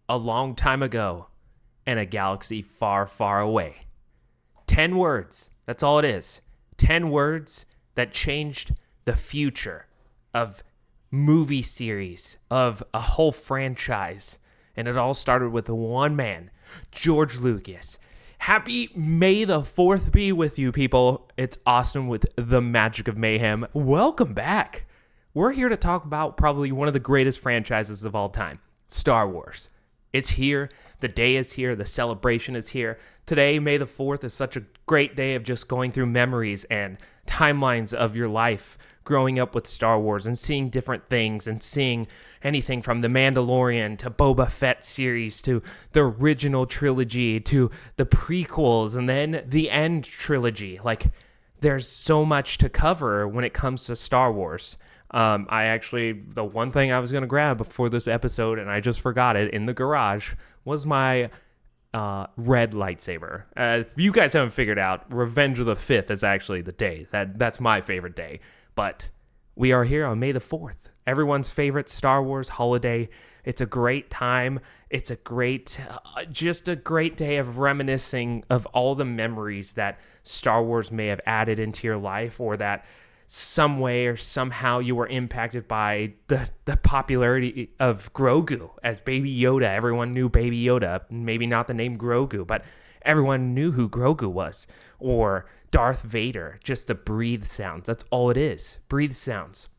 a long time ago in a galaxy far, far away. 10 words. That's all it is. 10 words that changed the future of movie series, of a whole franchise. And it all started with one man, George Lucas. Happy May the 4th be with you, people. It's Austin with the Magic of Mayhem. Welcome back. We're here to talk about probably one of the greatest franchises of all time, Star Wars. It's here. The day is here. The celebration is here. Today, May the 4th, is such a great day of just going through memories and timelines of your life growing up with Star Wars and seeing different things and seeing anything from The Mandalorian to Boba Fett series to the original trilogy to the prequels and then the end trilogy. Like, there's so much to cover when it comes to Star Wars. The one thing I was going to grab before this episode, and I just forgot it in the garage, was my red lightsaber. If you guys haven't figured out, Revenge of the 5th is actually the day. That's my favorite day. But we are here on May the 4th. Everyone's favorite Star Wars holiday. It's a great time. It's a great, just a great day of reminiscing of all the memories that Star Wars may have added into your life, or that some way or somehow you were impacted by the popularity of Grogu as Baby Yoda. Everyone knew Baby Yoda, maybe not the name Grogu, but everyone knew who Grogu was. Or Darth Vader, just the breathe sounds. That's all it is, breathe sounds.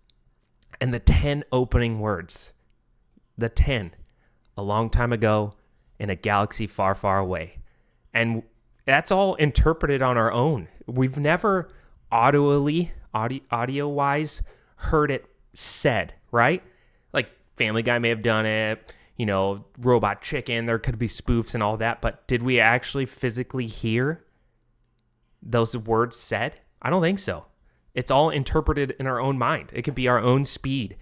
And the 10 opening words, the 10, a long time ago in a galaxy far, far away. And that's all interpreted on our own. We've never audio-wise heard it said, right? Like Family Guy may have done it, Robot Chicken, there could be spoofs and all that, but did we actually physically hear those words said? I don't think so. It's all interpreted in our own mind. It could be our own speed.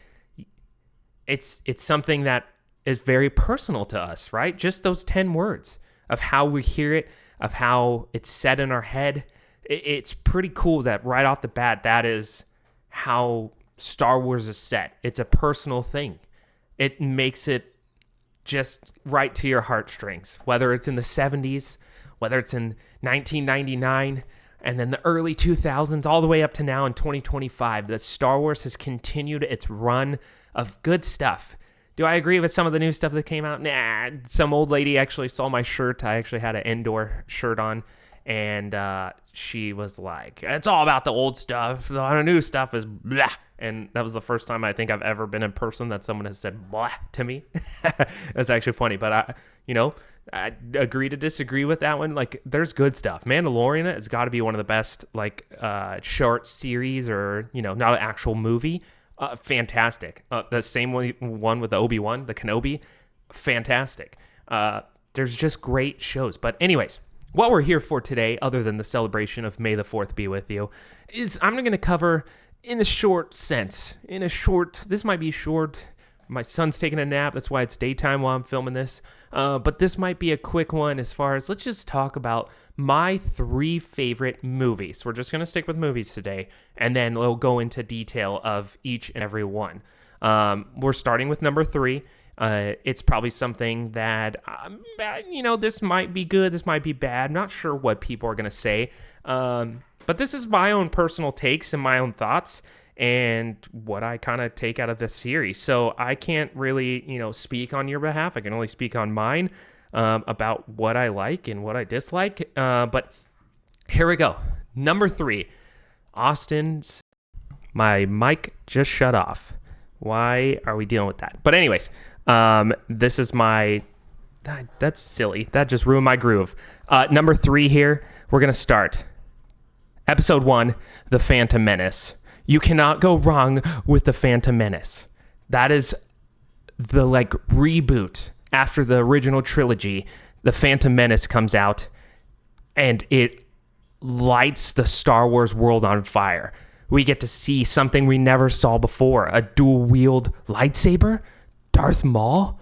It's something that is very personal to us, right? Just those 10 words of how we hear it, of how it's said in our head. It's pretty cool that right off the bat, that is how Star Wars is set. It's a personal thing. It makes it just right to your heartstrings, whether it's in the 70s, whether it's in 1999, and then the early 2000s, all the way up to now in 2025. The Star Wars has continued its run of good stuff. Do I agree with some of the new stuff that came out? Nah, some old lady actually saw my shirt. I actually had an Endor shirt on. And she was like, it's all about the old stuff. The new stuff is blah. And that was the first time I think I've ever been in person that someone has said blah to me. That's actually funny. But, I agree to disagree with that one. Like, there's good stuff. Mandalorian has got to be one of the best, short series or, not an actual movie. Fantastic. The same one with the Obi-Wan, the Kenobi. Fantastic. There's just great shows. But anyways, what we're here for today, other than the celebration of May the 4th be with you, is I'm going to cover in a short sense. This might be short. My son's taking a nap. That's why it's daytime while I'm filming this. But this might be a quick one as far as, let's just talk about my 3 favorite movies. We're just going to stick with movies today, and then we'll go into detail of each and every one. We're starting with number 3. It's probably something that, this might be good, this might be bad. Not sure what people are going to say. But this is my own personal takes and my own thoughts and what I kind of take out of this series. So I can't really, speak on your behalf. I can only speak on mine about what I like and what I dislike. But here we go. Number 3, Austin's. My mic just shut off. Why are we dealing with that? But anyways, this is my... That's silly. That just ruined my groove. Number 3 here, we're going to start. Episode 1, The Phantom Menace. You cannot go wrong with The Phantom Menace. That is the, reboot after the original trilogy. The Phantom Menace comes out, and it lights the Star Wars world on fire. We get to see something we never saw before. A dual-wield lightsaber? Darth Maul?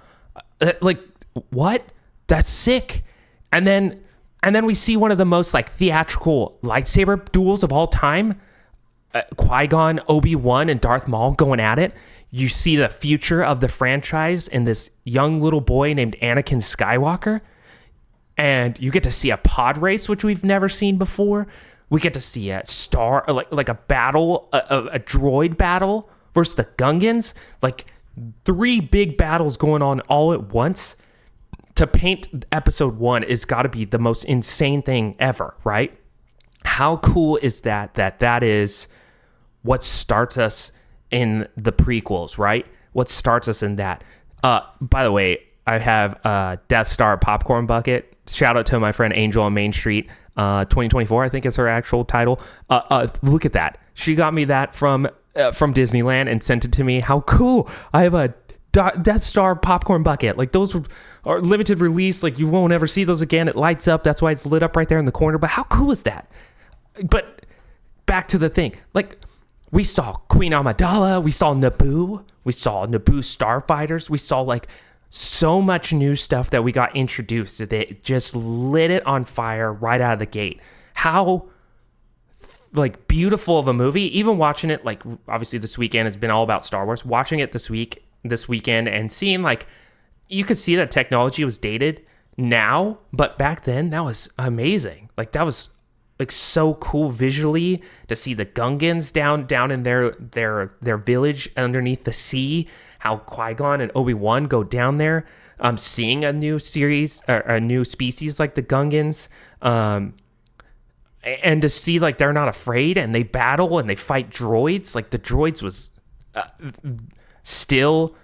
What? That's sick. And then we see one of the most theatrical lightsaber duels of all time. Qui-Gon, Obi-Wan, and Darth Maul going at it. You see the future of the franchise in this young little boy named Anakin Skywalker. And you get to see a pod race, which we've never seen before. We get to see a like a battle, a droid battle versus the Gungans. Like 3 big battles going on all at once. To paint episode 1 is got to be the most insane thing ever, right? How cool is that? That is what starts us in the prequels, right? What starts us in that. By the way, I have a Death Star popcorn bucket. Shout out to my friend Angel on Main Street. 2024, I think is her actual title. Look at that. She got me that from Disneyland and sent it to me. How cool. I have a Death Star popcorn bucket. Like, those are limited release. Like, you won't ever see those again. It lights up. That's why it's lit up right there in the corner. But how cool is that? But back to the thing. Like, we saw Queen Amidala. We saw Naboo. We saw Naboo starfighters. We saw, like, so much new stuff that we got introduced that it just lit it on fire right out of the gate. How, like, beautiful of a movie. Even watching it, like, obviously this weekend has been all about Star Wars. Watching it this weekend and seeing, like, you could see that technology was dated now, but back then that was amazing. Like, that was, like, so cool visually to see the Gungans down in their village underneath the sea. How Qui-Gon and Obi-Wan go down there, seeing a new series or a new species like the Gungans, and to see, like, they're not afraid and they battle and they fight droids. Like, the droids was still,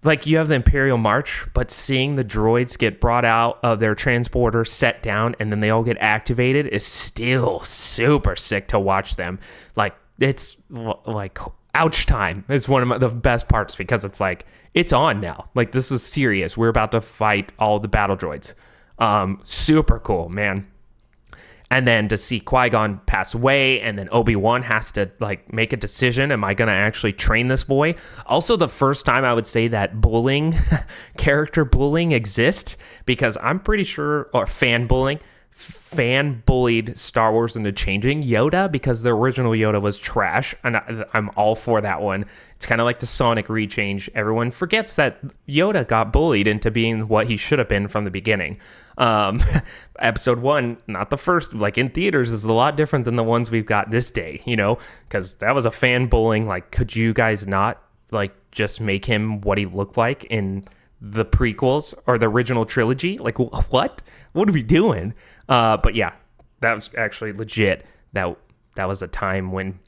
like, you have the Imperial March, but seeing the droids get brought out of their transporter, set down, and then they all get activated is still super sick to watch them. Like, it's like ouch time is one of the best parts, because it's like, it's on now. Like, this is serious. We're about to fight all the battle droids. Super cool, man. And then to see Qui-Gon pass away, and then Obi-Wan has to, like, make a decision. Am I going to actually train this boy? Also, the first time I would say that bullying, character bullying exists, because I'm pretty sure, or fan bullied Star Wars into changing Yoda, because the original Yoda was trash, and I'm all for that one. It's kind of like the Sonic rechange. Everyone forgets that Yoda got bullied into being what he should have been from the beginning. Episode 1, not the first, like, in theaters, is a lot different than the ones we've got this day, you know, because that was a fan bullying. Like, could you guys not, like, just make him what he looked like in the prequels or the original trilogy? Like, what are we doing? But yeah, that was actually legit. That was a time when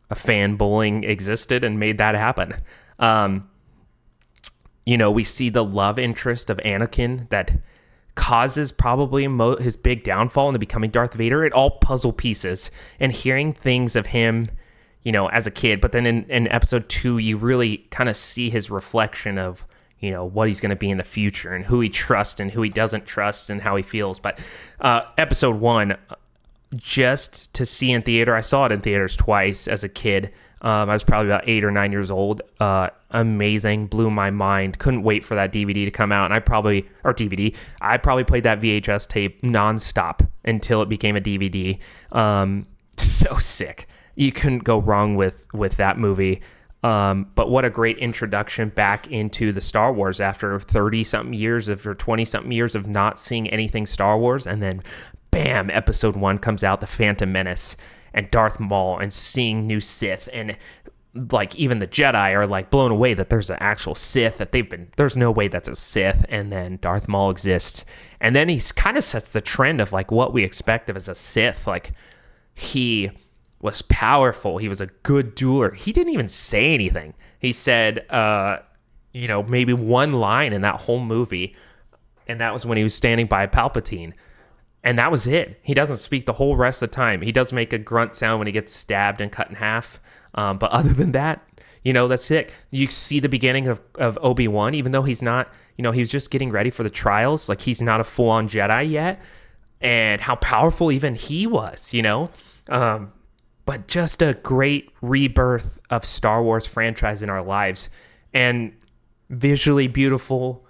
a fan bullying existed and made that happen. You know, we see the love interest of Anakin that causes probably his big downfall into becoming Darth Vader. It all puzzle pieces, and hearing things of him, you know, as a kid, but then in episode 2, you really kind of see his reflection of, you know, what he's going to be in the future and who he trusts and who he doesn't trust and how he feels. But episode 1, just to see in theater, I saw it in theaters twice as a kid. I was probably about 8 or 9 years old. Amazing, blew my mind. Couldn't wait for that DVD to come out. And I probably played that VHS tape nonstop until it became a DVD. So sick. You couldn't go wrong with that movie. But what a great introduction back into the Star Wars after 30-something years or 20-something years of not seeing anything Star Wars. And then, bam, episode 1 comes out, The Phantom Menace, and Darth Maul, and seeing new Sith. And, like, even the Jedi are, like, blown away that there's an actual Sith, there's no way that's a Sith. And then Darth Maul exists. And then he kind of sets the trend of, like, what we expect of as a Sith. Like, he was powerful. He was a good dueler. He didn't even say anything. He said, you know, maybe one line in that whole movie, and that was when he was standing by Palpatine. And that was it. He doesn't speak the whole rest of the time. He does make a grunt sound when he gets stabbed and cut in half. But other than that, you know, that's it. You see the beginning of Obi-Wan, even though he's not, you know, he was just getting ready for the trials. Like, he's not a full-on Jedi yet. And how powerful even he was, you know. But just a great rebirth of Star Wars franchise in our lives. And visually beautiful.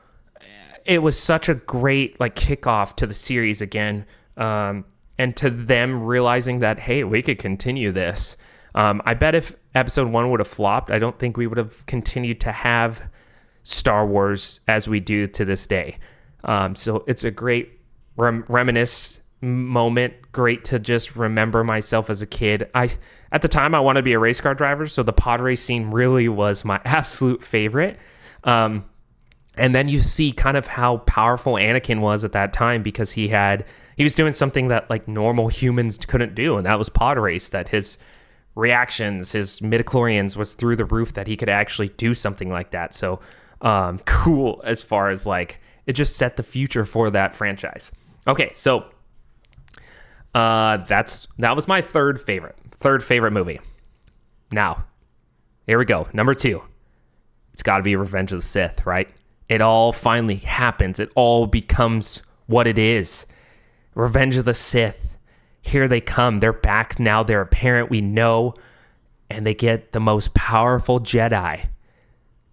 It was such a great, like, kickoff to the series again. And to them realizing that, hey, we could continue this. I bet if episode 1 would have flopped, I don't think we would have continued to have Star Wars as we do to this day. So it's a great reminisce moment. Great to just remember myself as a kid. At the time I wanted to be a race car driver, so the pod race scene really was my absolute favorite. And then you see kind of how powerful Anakin was at that time, because he was doing something that like normal humans couldn't do, and that was pod race. That his reactions, his midichlorians was through the roof, that he could actually do something like that. So cool, as far as like it just set the future for that franchise. Okay, so that was my third favorite movie. Now, here we go. Number 2. It's got to be Revenge of the Sith, right? It all finally happens. It all becomes what it is. Revenge of the Sith. Here they come. They're back now. They're apparent. We know. And they get the most powerful Jedi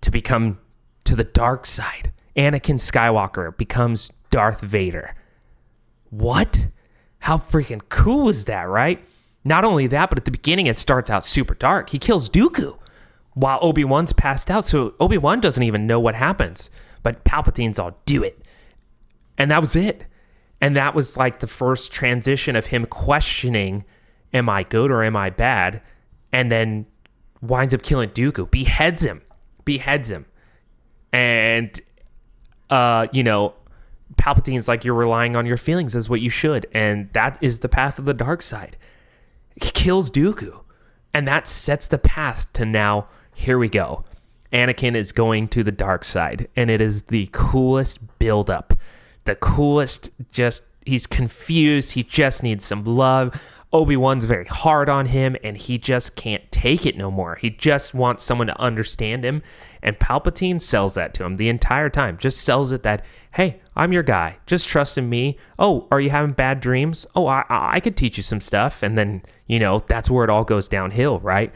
to become to the dark side. Anakin Skywalker becomes Darth Vader. What? How freaking cool is that, right? Not only that, but at the beginning it starts out super dark. He kills Dooku while Obi-Wan's passed out, so Obi-Wan doesn't even know what happens. But Palpatine's all, do it. And that was it. And that was like the first transition of him questioning, am I good or am I bad? And then winds up killing Dooku, beheads him. And, Palpatine's like, you're relying on your feelings as what you should. And that is the path of the dark side. He kills Dooku. And that sets the path to now, here we go. Anakin is going to the dark side. And it is the coolest buildup. The coolest, he's confused. He just needs some love. Obi-Wan's very hard on him, and he just can't take it no more. He just wants someone to understand him, and Palpatine sells that to him the entire time. Just sells it that, hey, I'm your guy. Just trust in me. Oh, are you having bad dreams? Oh, I could teach you some stuff. And then, that's where it all goes downhill, right?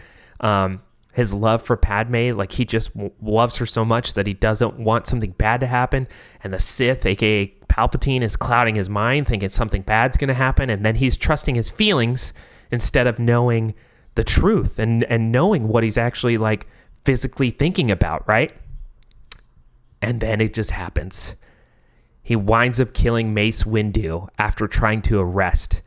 His love for Padme, like he just loves her so much that he doesn't want something bad to happen. And the Sith, aka Palpatine, is clouding his mind, thinking something bad's going to happen. And then he's trusting his feelings instead of knowing the truth and knowing what he's actually like physically thinking about, right? And then it just happens. He winds up killing Mace Windu after trying to arrest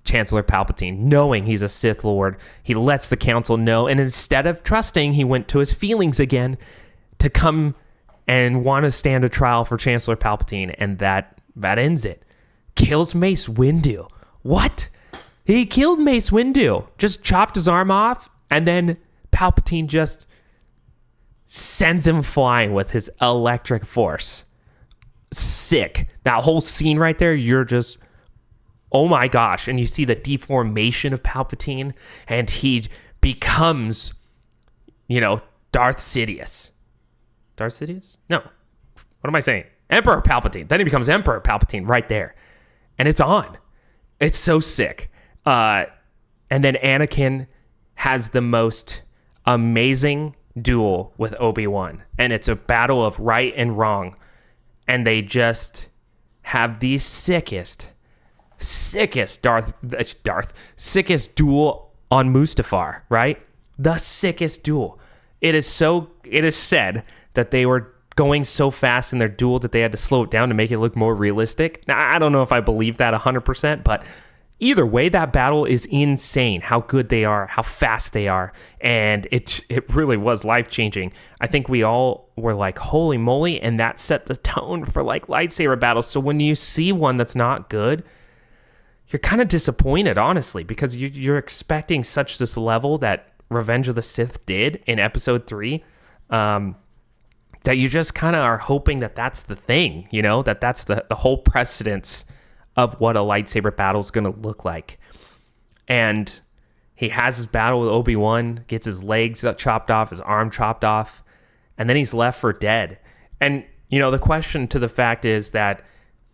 Chancellor Palpatine, knowing he's a Sith Lord. He lets the council know, and instead of trusting, he went to his feelings again to come and want to stand a trial for Chancellor Palpatine, and that ends it. Kills Mace Windu. What? He killed Mace Windu. Just chopped his arm off, and then Palpatine just sends him flying with his electric force. Sick. That whole scene right there, you're just, oh my gosh. And you see the deformation of Palpatine, and he becomes, Darth Sidious. Darth Sidious? No. What am I saying? Emperor Palpatine. Then he becomes Emperor Palpatine right there. And it's on. It's so sick. And then Anakin has the most amazing duel with Obi-Wan. And it's a battle of right and wrong. And they just have the sickest duel on Mustafar, right? The sickest duel. It is said that they were going so fast in their duel that they had to slow it down to make it look more realistic. Now, I don't know if I believe that 100%, but either way, that battle is insane. How good they are, how fast they are, and it really was life-changing. I think we all were like, holy moly, and that set the tone for like lightsaber battles. So when you see one that's not good, you're kind of disappointed, honestly, because you're expecting such this level that Revenge of the Sith did in episode 3, that you just kind of are hoping that that's the thing, that's the whole precedence of what a lightsaber battle is going to look like. And he has his battle with Obi-Wan, gets his legs chopped off, his arm chopped off, and then he's left for dead. And, the question to the fact is that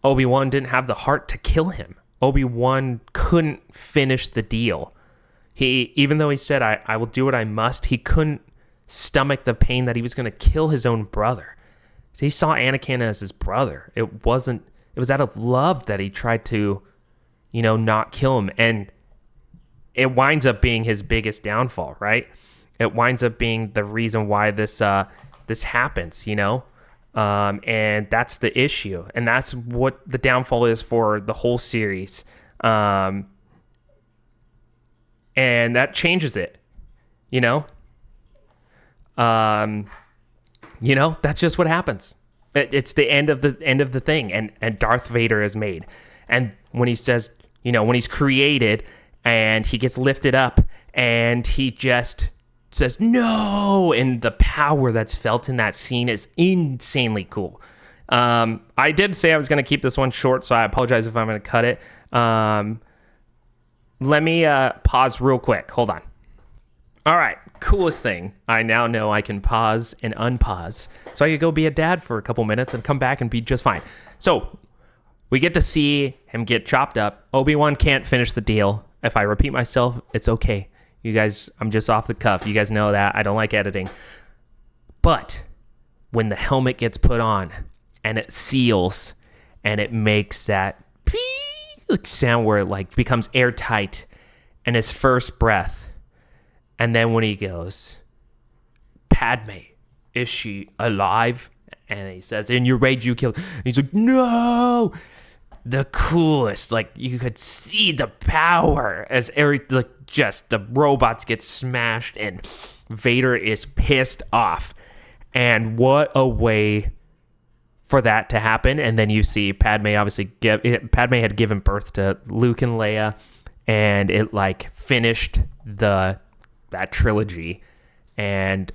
Obi-Wan didn't have the heart to kill him. Obi-Wan couldn't finish the deal. Even though he said, I will do what I must, he couldn't stomach the pain that he was going to kill his own brother. So he saw Anakin as his brother. It was out of love that he tried to, not kill him. And it winds up being his biggest downfall, right? It winds up being the reason why this happens, and that's the issue, and that's what the downfall is for the whole series, and that changes it, that's just what happens. It's the end of the thing, and Darth Vader is made, and when he says, when he's created and he gets lifted up and he just says no, and the power that's felt in that scene is insanely cool. I did say I was going to keep this one short, so I apologize if I'm going to cut it. Let me pause real quick. Hold on. All right, coolest thing. I now know I can pause and unpause, so I could go be a dad for a couple minutes and come back and be just fine. So we get to see him get chopped up. Obi-Wan can't finish the deal. If I repeat myself, it's okay. You guys, I'm just off the cuff. You guys know that. I don't like editing. But when the helmet gets put on and it seals and it makes that sound where it becomes airtight, and his first breath, and then when he goes, Padme, is she alive? And he says, in your rage you killed. And he's like, no! The coolest. You could see the power as the robots get smashed and Vader is pissed off. And what a way for that to happen. And then you see Padme Padme had given birth to Luke and Leia, and it finished that trilogy. And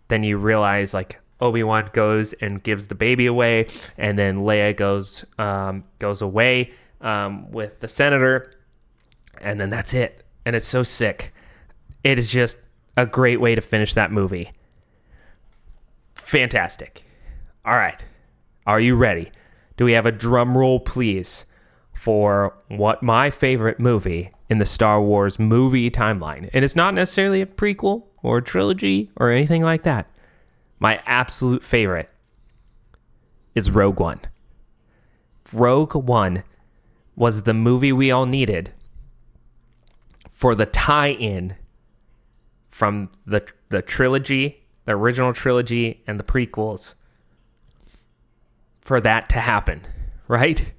then you realize Obi-Wan goes and gives the baby away, and then Leia goes away with the senator, and then that's it. And it's so sick. It is just a great way to finish that movie. Fantastic. All right. Are you ready? Do we have a drum roll, please, for what my favorite movie in the Star Wars movie timeline? And it's not necessarily a prequel or a trilogy or anything like that. My absolute favorite is Rogue One. Rogue One was the movie we all needed for the tie-in from the trilogy, the original trilogy, and the prequels, for that to happen, right?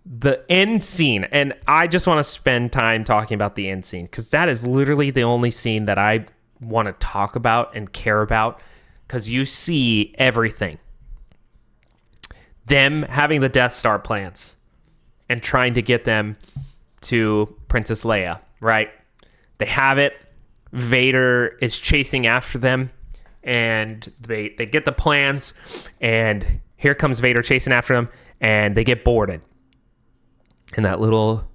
The end scene, and I just want to spend time talking about the end scene, because that is literally the only scene that I want to talk about and care about, because you see everything. Them having the Death Star plans and trying to get them to Princess Leia, right? They have it. Vader is chasing after them, and they get the plans, and here comes Vader chasing after them, and they get boarded. And that little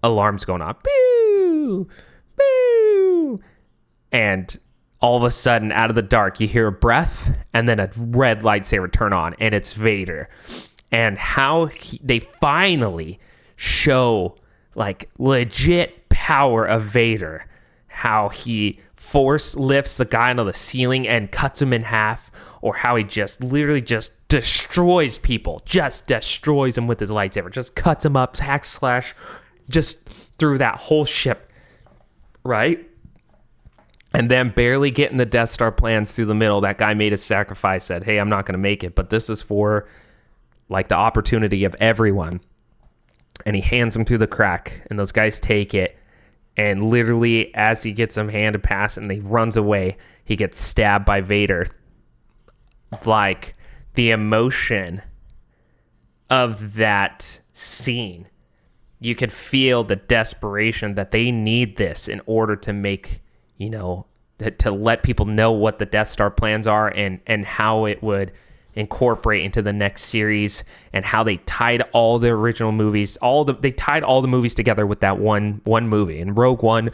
alarm's going off. Boo! Boo! And all of a sudden, out of the dark, you hear a breath, and then a red lightsaber turn on, and it's Vader. And how they finally show legit power of Vader. How he force lifts the guy onto the ceiling and cuts him in half, or how he just literally just destroys people, just destroys them with his lightsaber, just cuts them up, hack slash, just through that whole ship, right? And then barely getting the Death Star plans through the middle, that guy made a sacrifice, said, hey, I'm not going to make it, but this is for the opportunity of everyone. And he hands them through the crack, and those guys take it. And literally, as he gets them hand to pass and he runs away, he gets stabbed by Vader. The emotion of that scene, you could feel the desperation that they need this in order to make, to let people know what the Death Star plans are, and how it would incorporate into the next series, and how they tied all the original movies, they tied all the movies together with that one movie. And Rogue One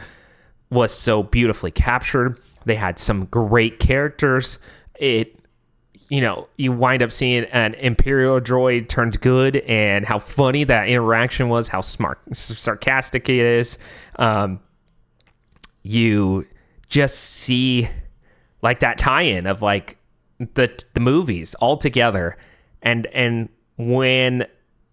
was so beautifully captured. They had some great characters. You wind up seeing an Imperial droid turned good, and how funny that interaction was, how sarcastic it is. You just see that tie-in of the movies all together, and when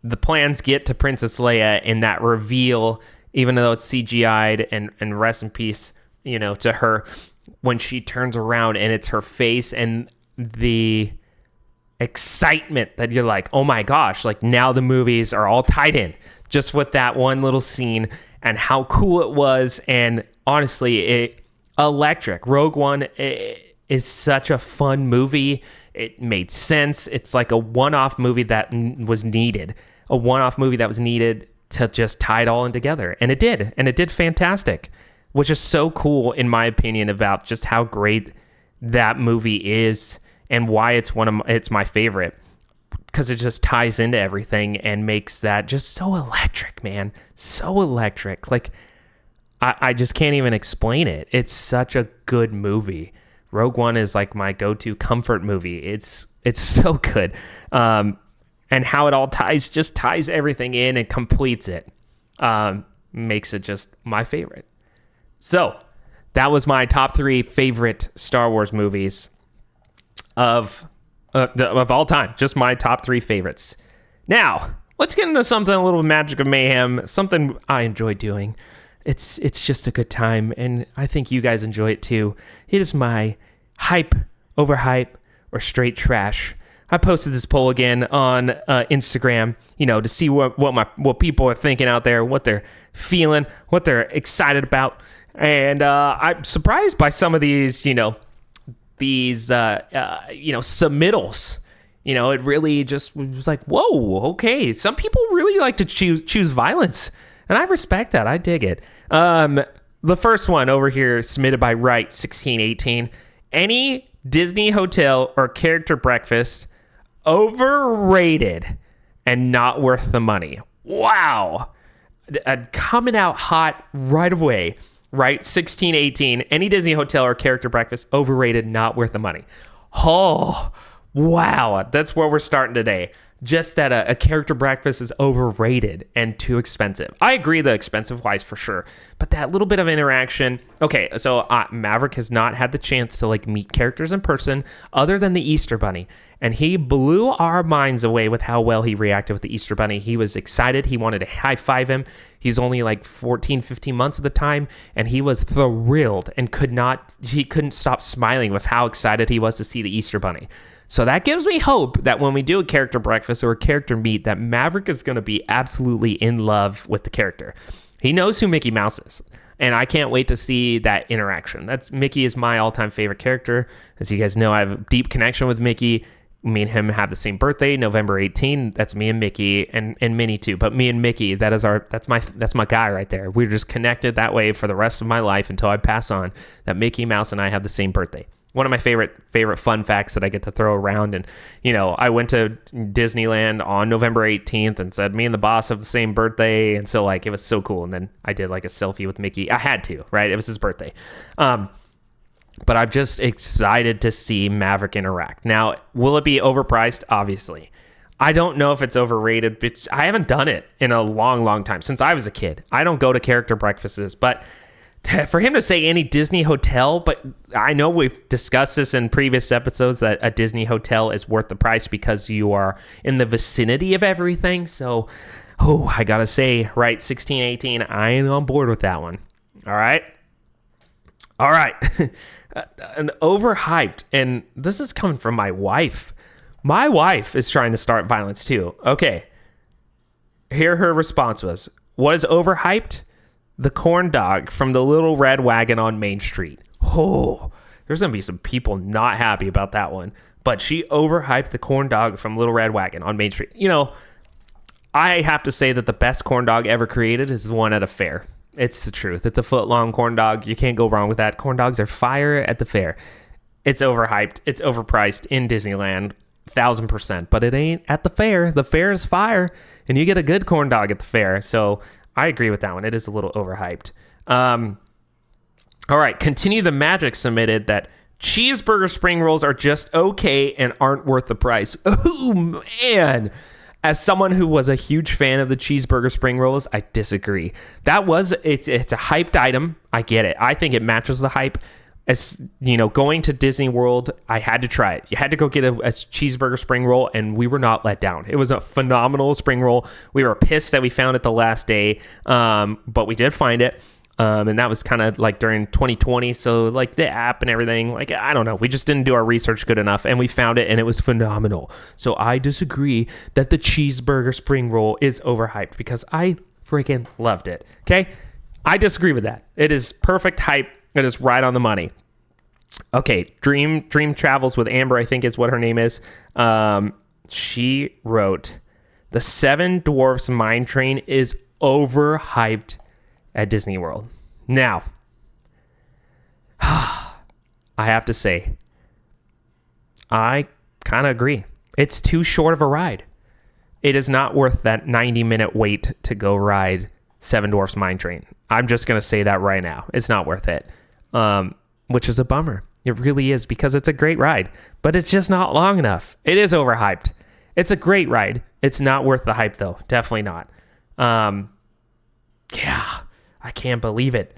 the plans get to Princess Leia, and that reveal even though it's CGI'd, and rest in peace, to her, when she turns around and it's her face and the excitement that you're like, oh my gosh, like now the movies are all tied in just with that one little scene and how cool it was. And honestly, electric. Rogue One is such a fun movie. It made sense. It's like a one-off movie that was needed. A one-off movie that was needed to just tie it all in together. And it did. And it did fantastic, which is so cool, in my opinion, about just how great that movie is and why it's my favorite. Because it just ties into everything and makes that just so electric, man. So electric. Like, I just can't even explain it. It's such a good movie. Rogue One is like my go-to comfort movie. It's so good. And how it all ties everything in and completes it. Makes it just my favorite. So that was my top 3 favorite Star Wars movies of all time. Just my top 3 favorites. Now, let's get into something a little Magic of Mayhem, something I enjoy doing. It's just a good time, and I think you guys enjoy it too. It is my hype, overhype, or straight trash. I posted this poll again on Instagram, to see what people are thinking out there, what they're feeling, what they're excited about, and I'm surprised by some of these, submittals. It really just was like, whoa, okay. Some people really like to choose violence, and I respect that. I dig it. The first one over here, submitted by Right1618. Any Disney hotel or character breakfast overrated and not worth the money. Wow. Coming out hot right away. Right1618. Any Disney hotel or character breakfast overrated, not worth the money. Oh, wow. That's where we're starting today. Just that a character breakfast is overrated and too expensive. I agree, the expensive wise for sure, but that little bit of interaction. Okay, so Maverick has not had the chance to meet characters in person other than the Easter Bunny, and he blew our minds away with how well he reacted with the Easter Bunny. He was excited. He wanted to high five him. He's only 14, 15 months at the time, and he was thrilled and couldn't stop smiling with how excited he was to see the Easter Bunny. So that gives me hope that when we do a character breakfast or a character meet, that Maverick is going to be absolutely in love with the character. He knows who Mickey Mouse is, and I can't wait to see that interaction. Mickey is my all-time favorite character. As you guys know, I have a deep connection with Mickey. Me and him have the same birthday, November 18. That's me and Mickey, and Minnie too. But me and Mickey, that's my guy right there. We're just connected that way for the rest of my life until I pass on. That Mickey Mouse and I have the same birthday. One of my favorite fun facts that I get to throw around. And, I went to Disneyland on November 18th and said, me and the boss have the same birthday. And so it was so cool. And then I did a selfie with Mickey. I had to, right? It was his birthday. But I'm just excited to see Maverick interact. Now, will it be overpriced? Obviously. I don't know if it's overrated, but I haven't done it in a long, long time. Since I was a kid. I don't go to character breakfasts, but for him to say any Disney hotel, but I know we've discussed this in previous episodes that a Disney hotel is worth the price because you are in the vicinity of everything. So, I gotta say, Right1618, I ain't on board with that one. All right. An overhyped, and this is coming from my wife. My wife is trying to start violence too. Okay. Here her response was, what is overhyped? The corn dog from the Little Red Wagon on Main Street. Oh, there's going to be some people not happy about that one. But she overhyped the corn dog from Little Red Wagon on Main Street. I have to say that the best corn dog ever created is the one at a fair. It's the truth. It's a foot-long corn dog. You can't go wrong with that. Corn dogs are fire at the fair. It's overhyped. It's overpriced in Disneyland, 1,000%. But it ain't at the fair. The fair is fire, and you get a good corn dog at the fair. So I agree with that one. It is a little overhyped. All right. Continue the Magic submitted that cheeseburger spring rolls are just okay and aren't worth the price. Oh, man. As someone who was a huge fan of the cheeseburger spring rolls, I disagree. It's a hyped item. I get it. I think it matches the hype. as you know, going to Disney World, I had to try it. You had to go get a cheeseburger spring roll, and we were not let down. It was a phenomenal spring roll. We were pissed that we found it the last day, but we did find it. And that was kind of like during 2020. So like the app and everything, like, I don't know. We just didn't do our research good enough, and we found it and it was phenomenal. So I disagree that the cheeseburger spring roll is overhyped because I freaking loved it. Okay. I disagree with that. It is perfect hype. It is right on the money. Okay. Dream Travels with Amber, I think is what her name is. She wrote, the Seven Dwarfs Mine Train is overhyped at Disney World. Now, I have to say, I kind of agree. It's too short of a ride. It is not worth that 90-minute wait to go ride Seven Dwarfs Mine Train. I'm just going to say that right now. It's not worth it, which is a bummer. It really is, because it's a great ride, but it's just not long enough. It is overhyped. It's a great ride. It's not worth the hype, though. Definitely not. Yeah. I can't believe it.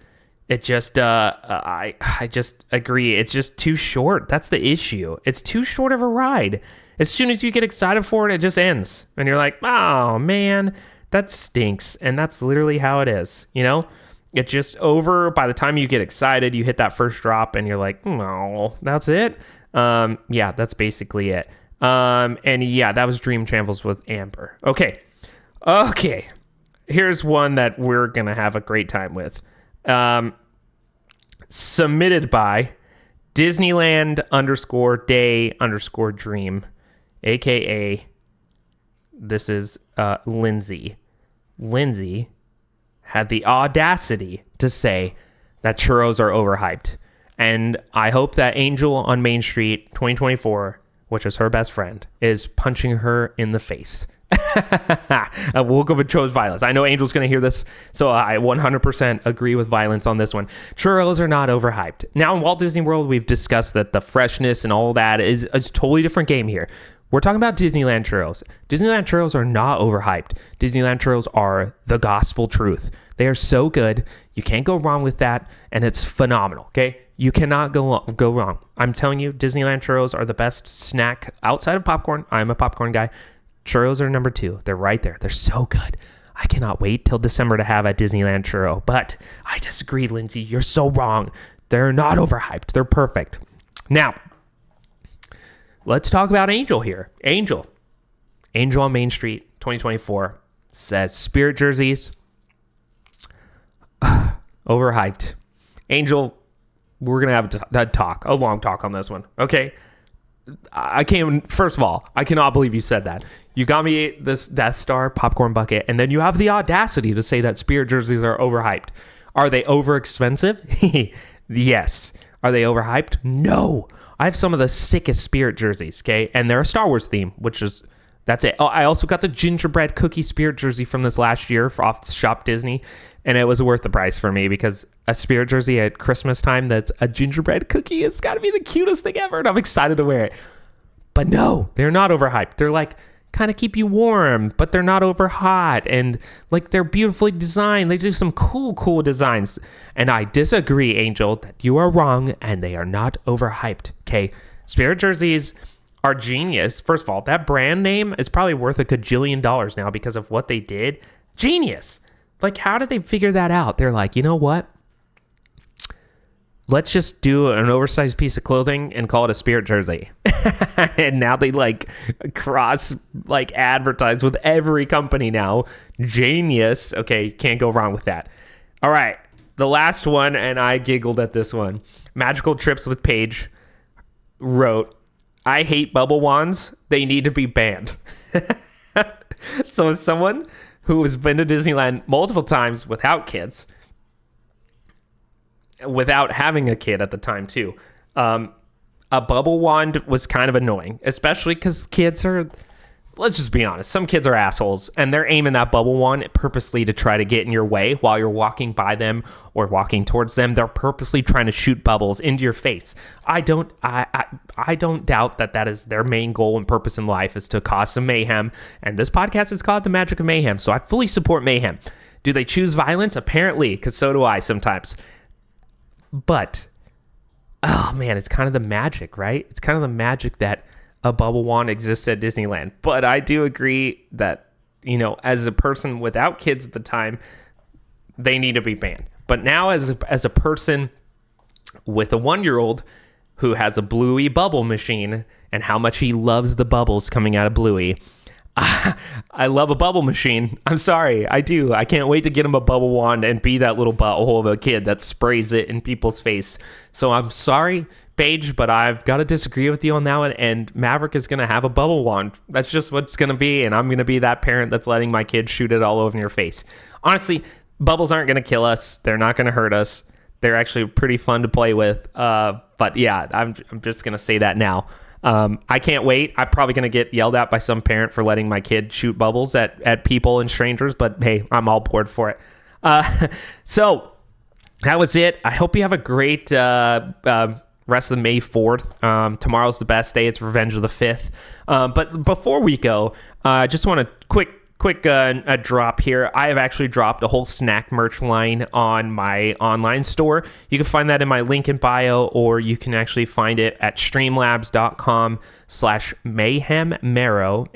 It just, I just agree. It's just too short. That's the issue. It's too short of a ride. As soon as you get excited for it, it just ends. And you're like, oh man, that stinks. And that's literally how it is. You know, it's just over by the time you get excited, you hit that first drop and you're like, no, that's it. Yeah, that's basically it. And yeah, that was Dream Travels with Amber. Okay. Here's one that we're going to have a great time with. Submitted by Disneyland_day_dream, a.k.a. this is Lindsay. Lindsay had the audacity to say that churros are overhyped. And I hope that Angel on Main Street 2024, which is her best friend, is punching her in the face. I woke up and chose violence. I know Angel's going to hear this, so I 100% agree with violence on this one. Churros are not overhyped. Now, in Walt Disney World, we've discussed that the freshness and all that is a totally different game here. We're talking about Disneyland churros. Disneyland churros are not overhyped. Disneyland churros are the gospel truth. They are so good. You can't go wrong with that, and it's phenomenal, okay? You cannot go wrong. I'm telling you, Disneyland churros are the best snack outside of popcorn. I'm a popcorn guy. Churros are number 2. They're right there. They're so good. I cannot wait till December to have a Disneyland churro. But I disagree, Lindsay. You're so wrong. They're not overhyped. They're perfect. Now, let's talk about Angel here. Angel on Main Street 2024 says Spirit jerseys overhyped. Angel, we're going to have a long talk on this one. Okay. First of all, I cannot believe you said that. You got me this Death Star popcorn bucket, and then you have the audacity to say that Spirit jerseys are overhyped. Are they over expensive? Yes. Are they overhyped? No. I have some of the sickest Spirit jerseys, okay? And they're a Star Wars theme, that's it. Oh, I also got the gingerbread cookie Spirit jersey from this last year off Shop Disney, and it was worth the price for me because a Spirit jersey at Christmas time that's a gingerbread cookie has got to be the cutest thing ever, and I'm excited to wear it. But no, they're not overhyped. They're like kind of keep you warm, but they're not over hot, and like they're beautifully designed. They do some cool designs, and I disagree, Angel, that you are wrong, and they are not overhyped. Okay, Spirit jerseys are genius. First of all, that brand name is probably worth $1 gajillion now because of what they did. Genius. Like, how did they figure that out? They're like, you know what? Let's just do an oversized piece of clothing and call it a Spirit jersey. And now they advertise with every company now. Genius. Okay, can't go wrong with that. All right, the last one, and I giggled at this one. Magical Trips with Paige wrote, I hate bubble wands. They need to be banned. So as someone who has been to Disneyland multiple times without kids, without having a kid at the time too, a bubble wand was kind of annoying, especially because kids are, let's just be honest, some kids are assholes, and they're aiming that bubble wand purposely to try to get in your way while you're walking by them or walking towards them. They're purposely trying to shoot bubbles into your face. I don't doubt that is their main goal and purpose in life, is to cause some mayhem, and this podcast is called The Magic of Mayhem, so I fully support mayhem. Do they choose violence? Apparently, because so do I sometimes. But oh man, it's kind of the magic, right? It's kind of the magic that a bubble wand exists at Disneyland. But I do agree that, as a person without kids at the time, they need to be banned. But now as a person with a 1-year-old who has a Bluey bubble machine and how much he loves the bubbles coming out of Bluey, I love a bubble machine. I'm sorry, I do. I can't wait to get him a bubble wand and be that little butthole of a kid that sprays it in people's face. So I'm sorry, Paige, but I've got to disagree with you on that one. And Maverick is going to have a bubble wand. That's just what it's going to be. And I'm going to be that parent that's letting my kid shoot it all over your face. Honestly, bubbles aren't going to kill us. They're not going to hurt us. They're actually pretty fun to play with. But yeah, I'm just going to say that now. I can't wait. I'm probably going to get yelled at by some parent for letting my kid shoot bubbles at people and strangers, but hey, I'm all board for it. So that was it. I hope you have a great rest of the May 4th. Tomorrow's the best day. It's Revenge of the 5th. But before we go, I just want to quick a drop here. I have actually dropped a whole snack merch line on my online store. You can find that in my link in bio, or you can actually find it at streamlabs.com/mayhemmero,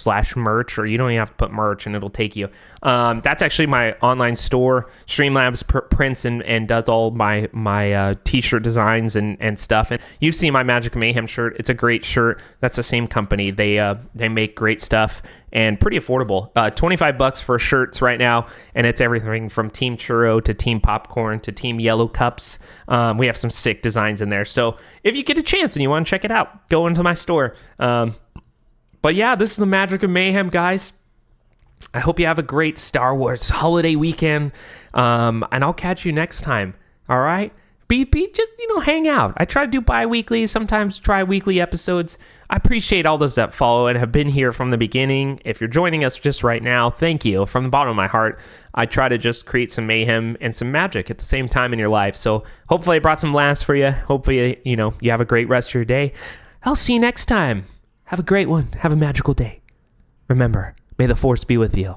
MERO/merch, or you don't even have to put merch and it'll take you. That's actually my online store. Streamlabs prints and does all my t-shirt designs and stuff. And you've seen my Magic of Mayhem shirt. It's a great shirt. That's the same company. They make great stuff and pretty affordable. $25 for shirts right now, and it's everything from Team Churro to Team Popcorn to Team Yellow Cups. We have some sick designs in there. So if you get a chance and you want to check it out, go into my store. But yeah, this is the Magic of Mayhem, guys. I hope you have a great Star Wars holiday weekend. And I'll catch you next time. All right? Be just, hang out. I try to do bi-weekly, sometimes tri-weekly episodes. I appreciate all those that follow and have been here from the beginning. If you're joining us just right now, thank you. From the bottom of my heart, I try to just create some mayhem and some magic at the same time in your life. So hopefully I brought some laughs for you. Hopefully, you have a great rest of your day. I'll see you next time. Have a great one. Have a magical day. Remember, may the Force be with you.